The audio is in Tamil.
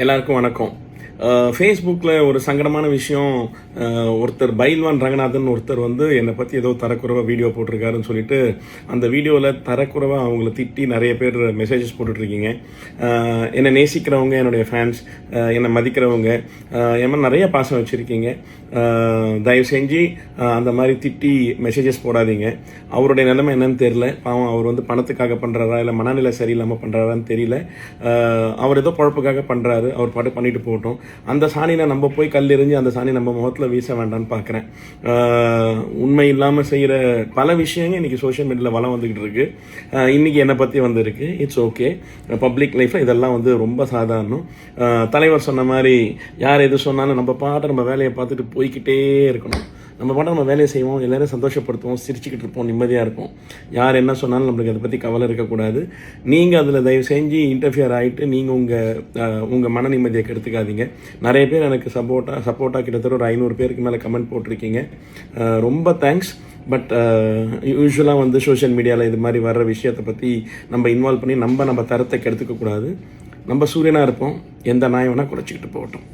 எல்லாருக்கும் வணக்கம். ஃபேஸ்புக்கில் ஒரு சங்கடமான விஷயம், ஒருத்தர் பைல்வான் ரங்கநாதன் ஒருத்தர் வந்து என்னை பற்றி ஏதோ தரக்குறைவாக வீடியோ போட்டிருக்காருன்னு சொல்லிட்டு அந்த வீடியோவில் தரக்குறைவாக அவங்கள திட்டி நிறைய பேர் மெசேஜஸ் போட்டுட்ருக்கீங்க. என்னை நேசிக்கிறவங்க, என்னுடைய ஃபேன்ஸ், என்னை மதிக்கிறவங்க, என் மாதிரி நிறைய பாசம் வச்சுருக்கீங்க. தயவு செஞ்சு அந்த மாதிரி திட்டி மெசேஜஸ் போடாதீங்க. அவருடைய நிலைமை என்னன்னு தெரியல. பாவம், அவர் வந்து பணத்துக்காக பண்ணுறாரா இல்லை மனநிலை சரியில்லாமல் பண்ணுறாரான்னு தெரியல. அவர் ஏதோ குழப்புக்காக பண்ணுறாரு, அவர் பாட்டு பண்ணிட்டு போகட்டும். அந்த சாணியில் நம்ம போய் கல் எறிஞ்சு அந்த சாணி நம்ம முகத்தில் வீச வேண்டாம்னு பார்க்குறேன். உண்மை இல்லாமல் செய்கிற பல விஷயங்கள் இன்றைக்கி சோஷியல் மீடியாவில் வளம் வந்துக்கிட்டு இருக்கு. இன்றைக்கி என்னை பற்றி வந்திருக்கு. It's okay. பப்ளிக் லைஃப்பில் இதெல்லாம் வந்து ரொம்ப சாதாரணம். தலைவர் சொன்ன மாதிரி யார் எது சொன்னாலும் நம்ம பாட்டு நம்ம வேலையை பார்த்துட்டு போய்கிட்டே இருக்கணும். நம்ம பாட்டு நம்ம வேலையை செய்வோம், எல்லோரும் சந்தோஷப்படுத்துவோம், சிரிச்சுக்கிட்டு இருப்போம், நிம்மதியாக இருக்கும். யார் என்ன சொன்னாலும் நம்மளுக்கு அதை பற்றி கவலை இருக்கக்கூடாது. நீங்கள் அதில் தயவு செஞ்சு இன்டர்ஃபியர் ஆகிட்டு நீங்கள் உங்கள் மன நிம்மதியை கெடுத்துக்காதீங்க. நிறைய பேர் எனக்கு சப்போர்ட்டாக கிட்டத்தட்ட ஒரு 500 பேருக்கு மேலே கமெண்ட் போட்டிருக்கீங்க. ரொம்ப தேங்க்ஸ். பட் யூஸ்வலாக வந்து சோஷியல் மீடியாவில் இது மாதிரி வர்ற விஷயத்தை பற்றி நம்ம இன்வால்வ் பண்ணி நம்ம தரத்தை கெடுத்துக்கக்கூடாது. நம்ம சூரியனாக இருப்போம், எந்த நாய் வேணால் குறைச்சிக்கிட்டு போகட்டும்.